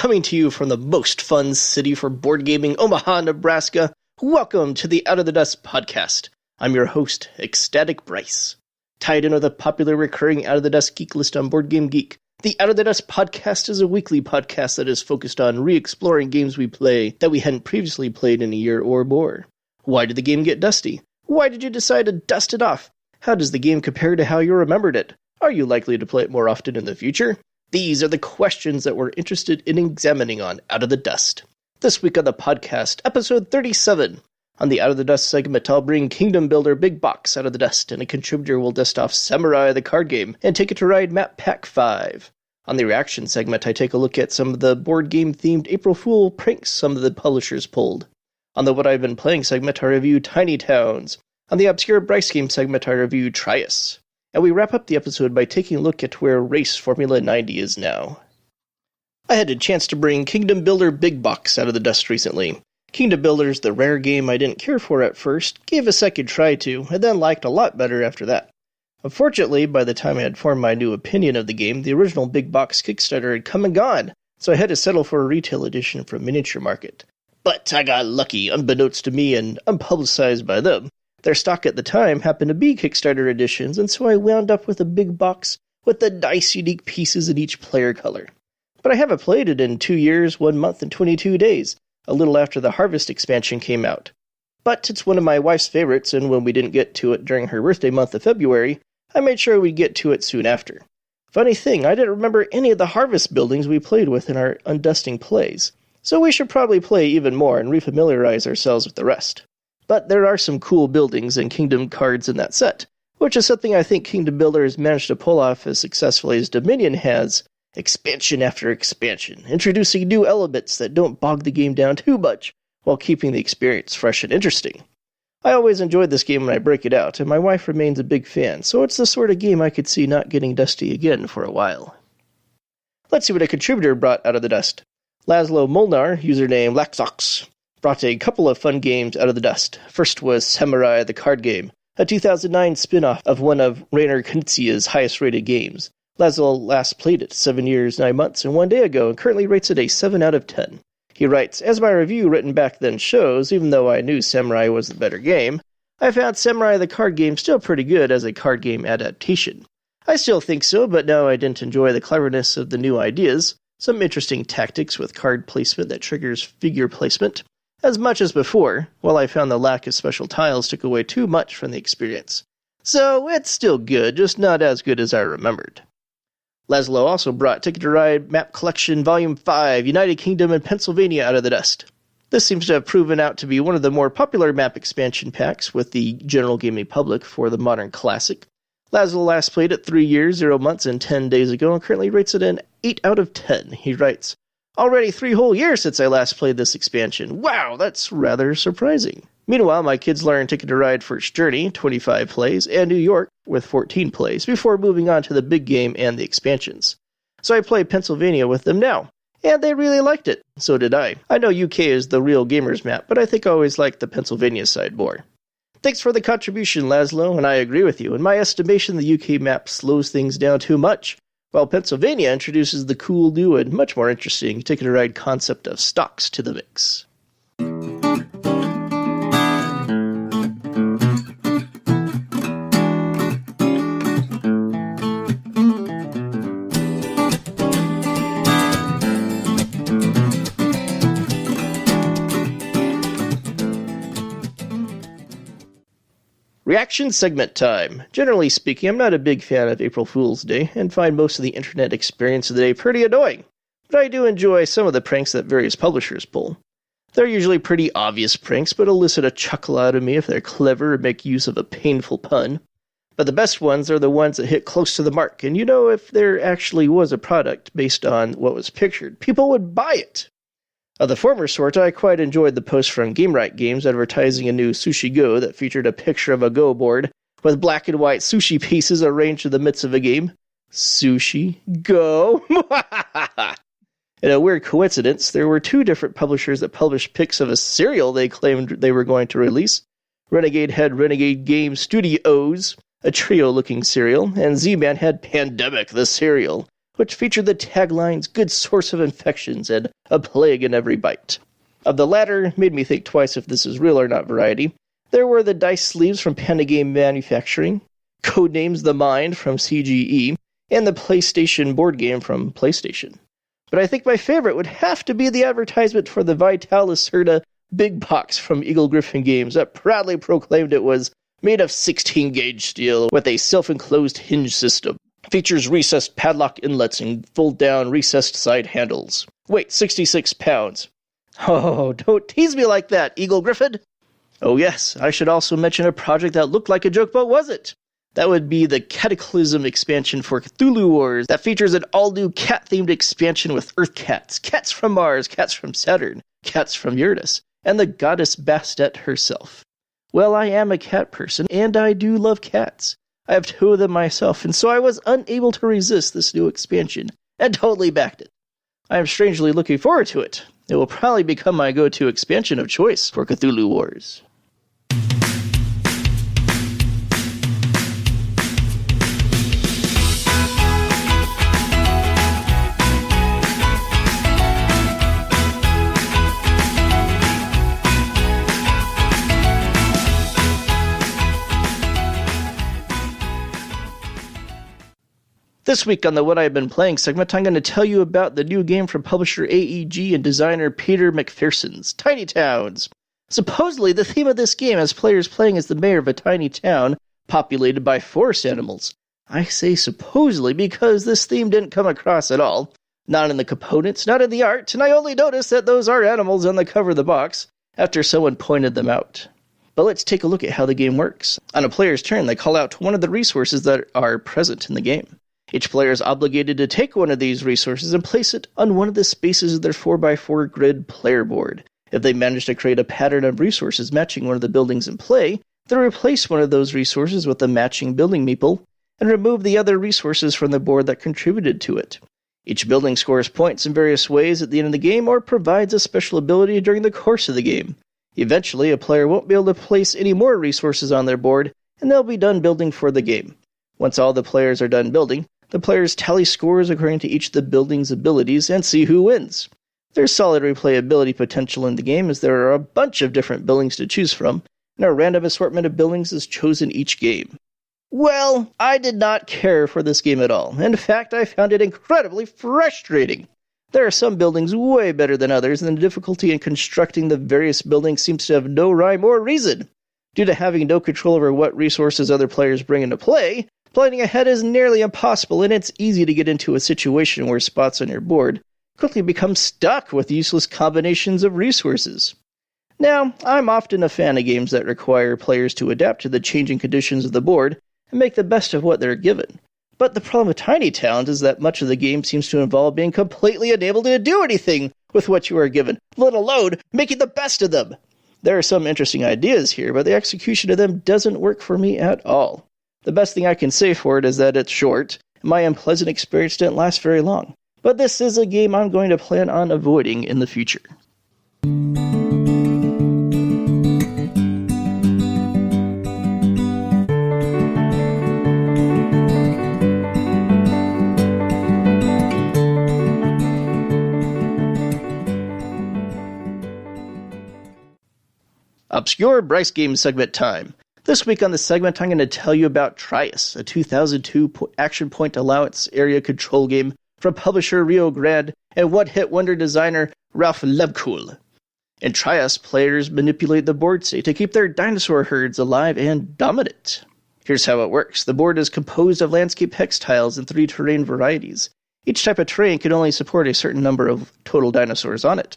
coming to you from the most fun city for board gaming, Omaha, Nebraska. Welcome to the Out of the Dust podcast. I'm your host, Ecstatic Bryce. Tied in with a popular recurring Out of the Dust geek list on Board Game Geek, the Out of the Dust podcast is a weekly podcast that is focused on re-exploring games we play that we hadn't previously played in a year or more. Why did the game get dusty? Why did you decide to dust it off? How does the game compare to how you remembered it? Are you likely to play it more often in the future? These are the questions that we're interested in examining on Out of the Dust. This week on the podcast, episode 37. On the Out of the Dust segment, I'll bring Kingdom Builder Big Box out of the dust, and a contributor will dust off Samurai the card game and Ticket to Ride Map Pack 5. On the reaction segment, I take a look at some of the board game-themed April Fool pranks some of the publishers pulled. On the What I've Been Playing segment, I review Tiny Towns. On the Obscure Bryce game segment, I review Trias. And we wrap up the episode by taking a look at where Race Formula 90 is now. I had a chance to bring Kingdom Builder Big Box out of the dust recently. Kingdom Builder's the rare game I didn't care for at first, gave a second try to, and then liked a lot better after that. Unfortunately, by the time I had formed my new opinion of the game, the original Big Box Kickstarter had come and gone, so I had to settle for a retail edition from Miniature Market. But I got lucky, unbeknownst to me and unpublicized by them. Their stock at the time happened to be Kickstarter editions, and so I wound up with a big box with the nice unique pieces in each player color. But I haven't played it in 2 years, 1 month, and 22 days, a little after the Harvest expansion came out. But it's one of my wife's favorites, and when we didn't get to it during her birthday month of February, I made sure we'd get to it soon after. Funny thing, I didn't remember any of the Harvest buildings we played with in our undusting plays, so we should probably play even more and refamiliarize ourselves with the rest. But there are some cool buildings and Kingdom cards in that set, which is something I think Kingdom Builder has managed to pull off as successfully as Dominion has, expansion after expansion, introducing new elements that don't bog the game down too much, while keeping the experience fresh and interesting. I always enjoyed this game when I break it out, and my wife remains a big fan, so it's the sort of game I could see not getting dusty again for a while. Let's see what a contributor brought out of the dust. Laszlo Molnar, username Laxox, brought a couple of fun games out of the dust. First was Samurai the card game, a 2009 spin-off of one of Rainer Knizia's highest-rated games. Laszlo last played it 7 years, 9 months, and 1 day ago, and currently rates it a 7 out of 10. He writes, as my review written back then shows, even though I knew Samurai was the better game, I found Samurai the card game still pretty good as a card game adaptation. I still think so, but no, I didn't enjoy the cleverness of the new ideas, some interesting tactics with card placement that triggers figure placement, as much as before, while I found the lack of special tiles took away too much from the experience. So it's still good, just not as good as I remembered. Laszlo also brought Ticket to Ride Map Collection Volume 5, United Kingdom and Pennsylvania out of the dust. This seems to have proven out to be one of the more popular map expansion packs with the general gaming public for the modern classic. Laszlo last played it 3 years, 0 months, and 10 days ago and currently rates it an 8 out of 10. He writes, already 3 whole years since I last played this expansion. Wow, that's rather surprising. Meanwhile, my kids learned Ticket to Ride First Journey, 25 plays, and New York with 14 plays, before moving on to the big game and the expansions. So I play Pennsylvania with them now, and they really liked it. So did I. I know UK is the real gamer's map, but I think I always liked the Pennsylvania side more. Thanks for the contribution, Laszlo, and I agree with you. In my estimation, the UK map slows things down too much, while Pennsylvania introduces the cool, new, and much more interesting Ticket to Ride concept of stocks to the mix. Reaction segment time. Generally speaking, I'm not a big fan of April Fool's Day, and find most of the internet experience of the day pretty annoying. But I do enjoy some of the pranks that various publishers pull. They're usually pretty obvious pranks, but elicit a chuckle out of me if they're clever and make use of a painful pun. But the best ones are the ones that hit close to the mark, and you know if there actually was a product based on what was pictured, people would buy it. Of the former sort, I quite enjoyed the post from GameRight Games advertising a new Sushi Go that featured a picture of a Go board with black and white sushi pieces arranged in the midst of a game. Sushi Go! In a weird coincidence, there were 2 different publishers that published pics of a cereal they claimed they were going to release. Renegade had Renegade Game Studios, a trio-looking cereal, and Z-Man had Pandemic, the cereal, which featured the taglines, "Good source of infections," and "A plague in every bite." Of the latter, made me think twice if this is real or not variety, there were the dice sleeves from Panda Game Manufacturing, Codenames The Mind from CGE, and the PlayStation board game from PlayStation. But I think my favorite would have to be the advertisement for the Vital Lacerda big box from Eagle Griffin Games that proudly proclaimed it was made of 16-gauge steel with a self-enclosed hinge system. Features recessed padlock inlets and fold-down recessed side handles. Weight 66 pounds. Oh, don't tease me like that, Eagle Griffin! Oh yes, I should also mention a project that looked like a joke but wasn't. That would be the Cataclysm expansion for Cthulhu Wars that features an all-new cat-themed expansion with Earth cats, cats from Mars, cats from Saturn, cats from Uranus, and the goddess Bastet herself. Well, I am a cat person, and I do love cats. I have 2 of them myself, and so I was unable to resist this new expansion, and totally backed it. I am strangely looking forward to it. It will probably become my go-to expansion of choice for Cthulhu Wars. This week on the What I've Been Playing segment, I'm going to tell you about the new game from publisher AEG and designer Peter McPherson's Tiny Towns. Supposedly, the theme of this game has players playing as the mayor of a tiny town populated by forest animals. I say supposedly because this theme didn't come across at all. Not in the components, not in the art, and I only noticed that those are animals on the cover of the box after someone pointed them out. But let's take a look at how the game works. On a player's turn, they call out one of the resources that are present in the game. Each player is obligated to take one of these resources and place it on one of the spaces of their 4x4 grid player board. If they manage to create a pattern of resources matching one of the buildings in play, they'll replace one of those resources with a matching building meeple and remove the other resources from the board that contributed to it. Each building scores points in various ways at the end of the game or provides a special ability during the course of the game. Eventually, a player won't be able to place any more resources on their board, and they'll be done building for the game. Once all the players are done building, the players tally scores according to each of the building's abilities and see who wins. There's solid replayability potential in the game as there are a bunch of different buildings to choose from, and a random assortment of buildings is chosen each game. Well, I did not care for this game at all. In fact, I found it incredibly frustrating. There are some buildings way better than others, and the difficulty in constructing the various buildings seems to have no rhyme or reason. Due to having no control over what resources other players bring into play, planning ahead is nearly impossible, and it's easy to get into a situation where spots on your board quickly become stuck with useless combinations of resources. Now, I'm often a fan of games that require players to adapt to the changing conditions of the board and make the best of what they're given. But the problem with Tiny Towns is that much of the game seems to involve being completely unable to do anything with what you are given, let alone making the best of them. There are some interesting ideas here, but the execution of them doesn't work for me at all. The best thing I can say for it is that it's short, and my unpleasant experience didn't last very long. But this is a game I'm going to plan on avoiding in the future. Obscure Bryce Game segment time. This week on the segment, I'm going to tell you about Trias, a 2002 action point allowance area control game from publisher Rio Grande and one-hit wonder designer Ralph Lebkuhl. In Trias, players manipulate the board state to keep their dinosaur herds alive and dominant. Here's how it works. The board is composed of landscape hex tiles in 3 terrain varieties. Each type of terrain can only support a certain number of total dinosaurs on it.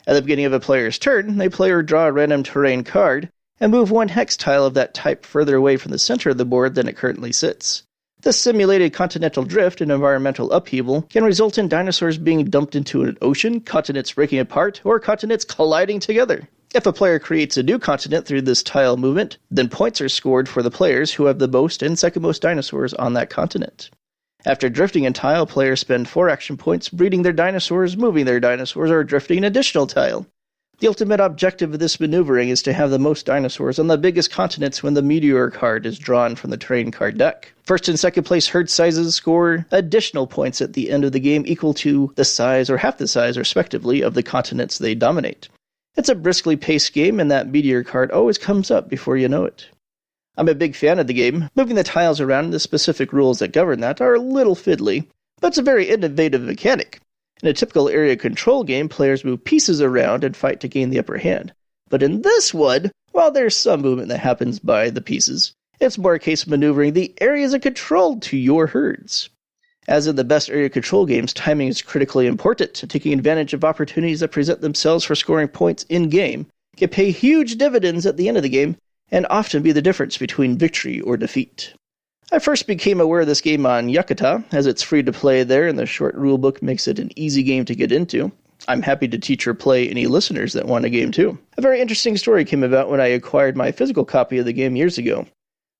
At the beginning of a player's turn, they play or draw a random terrain card and move 1 hex tile of that type further away from the center of the board than it currently sits. This simulated continental drift and environmental upheaval can result in dinosaurs being dumped into an ocean, continents breaking apart, or continents colliding together. If a player creates a new continent through this tile movement, then points are scored for the players who have the most and second most dinosaurs on that continent. After drifting a tile, players spend 4 action points breeding their dinosaurs, moving their dinosaurs, or drifting an additional tile. The ultimate objective of this maneuvering is to have the most dinosaurs on the biggest continents when the meteor card is drawn from the terrain card deck. First and second place herd sizes score additional points at the end of the game equal to the size or half the size, respectively, of the continents they dominate. It's a briskly paced game, and that meteor card always comes up before you know it. I'm a big fan of the game. Moving the tiles around and the specific rules that govern that are a little fiddly, but it's a very innovative mechanic. In a typical area control game, players move pieces around and fight to gain the upper hand. But in this one, while there's some movement that happens by the pieces, it's more a case of maneuvering the areas of control to your herds. As in the best area control games, timing is critically important. Taking advantage of opportunities that present themselves for scoring points in-game can pay huge dividends at the end of the game, and often be the difference between victory or defeat. I first became aware of this game on Yakata, as it's free to play there and the short rulebook makes it an easy game to get into. I'm happy to teach or play any listeners that want a game too. A very interesting story came about when I acquired my physical copy of the game years ago.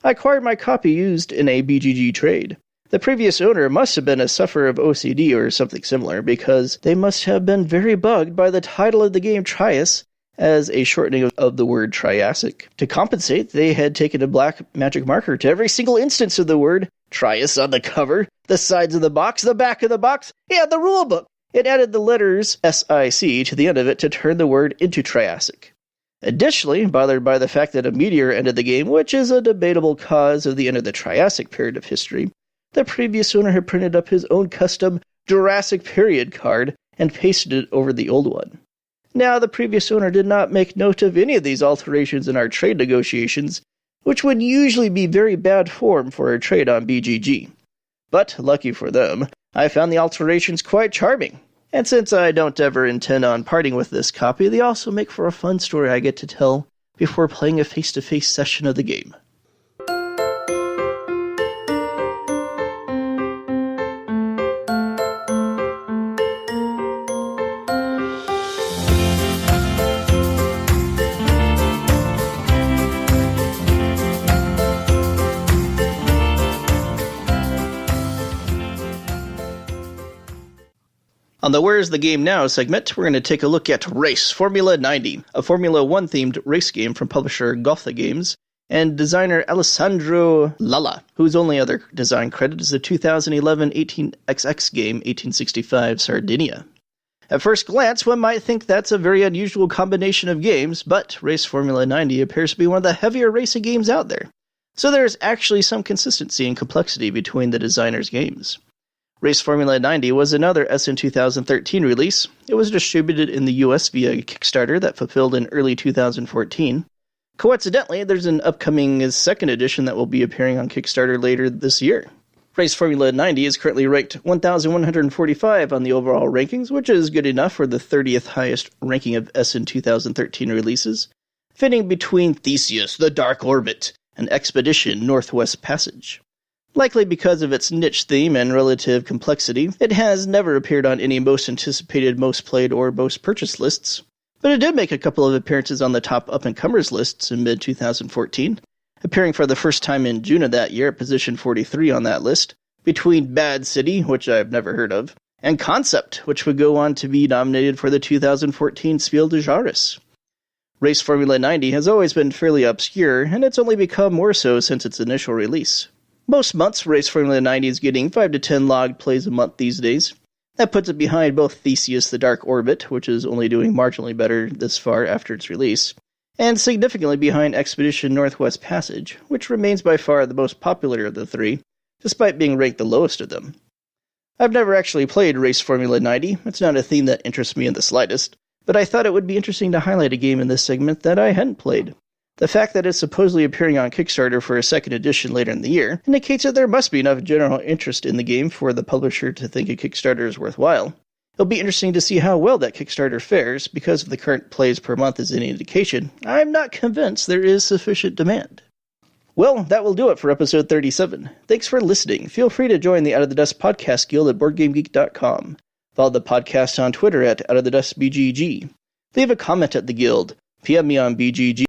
I acquired my copy used in a BGG trade. The previous owner must have been a sufferer of OCD or something similar, because they must have been very bugged by the title of the game Trias, as a shortening of the word Triassic. To compensate, they had taken a black magic marker to every single instance of the word Trias on the cover, the sides of the box, the back of the box, and the rulebook. It added the letters SIC to the end of it to turn the word into Triassic. Additionally, bothered by the fact that a meteor ended the game, which is a debatable cause of the end of the Triassic period of history, the previous owner had printed up his own custom Jurassic period card and pasted it over the old one. Now, the previous owner did not make note of any of these alterations in our trade negotiations, which would usually be very bad form for a trade on BGG. But, lucky for them, I found the alterations quite charming. And since I don't ever intend on parting with this copy, they also make for a fun story I get to tell before playing a face-to-face session of the game. On the Where's the Game Now segment, we're going to take a look at Race Formula 90, a Formula 1-themed race game from publisher Gotha Games, and designer Alessandro Lalla, whose only other design credit is the 2011 18XX game 1865 Sardinia. At first glance, one might think that's a very unusual combination of games, but Race Formula 90 appears to be one of the heavier racing games out there. So there's actually some consistency and complexity between the designer's games. Race Formula 90 was another SN 2013 release. It was distributed in the US via a Kickstarter that fulfilled in early 2014. Coincidentally, there's an upcoming second edition that will be appearing on Kickstarter later this year. Race Formula 90 is currently ranked 1,145 on the overall rankings, which is good enough for the 30th highest ranking of SN 2013 releases, fitting between Theseus, The Dark Orbit, and Expedition Northwest Passage. Likely because of its niche theme and relative complexity, it has never appeared on any most anticipated, most played, or most purchased lists. But it did make a couple of appearances on the top up-and-comers lists in mid-2014, appearing for the first time in June of that year at position 43 on that list, between Bad City, which I've never heard of, and Concept, which would go on to be nominated for the 2014 Spiel des Jahres. Race Formula 90 has always been fairly obscure, and it's only become more so since its initial release. Most months, Race Formula 90 is getting 5 to 10 logged plays a month these days. That puts it behind both Theseus The Dark Orbit, which is only doing marginally better this far after its release, and significantly behind Expedition Northwest Passage, which remains by far the most popular of the three, despite being ranked the lowest of them. I've never actually played Race Formula 90, it's not a theme that interests me in the slightest, but I thought it would be interesting to highlight a game in this segment that I hadn't played. The fact that it's supposedly appearing on Kickstarter for a second edition later in the year indicates that there must be enough general interest in the game for the publisher to think a Kickstarter is worthwhile. It'll be interesting to see how well that Kickstarter fares, because if the current plays per month is any indication, I'm not convinced there is sufficient demand. Well, that will do it for episode 37. Thanks for listening. Feel free to join the Out of the Dust Podcast Guild at BoardGameGeek.com. Follow the podcast on Twitter at OutOfTheDustBGG. Leave a comment at the Guild. PM me on BGG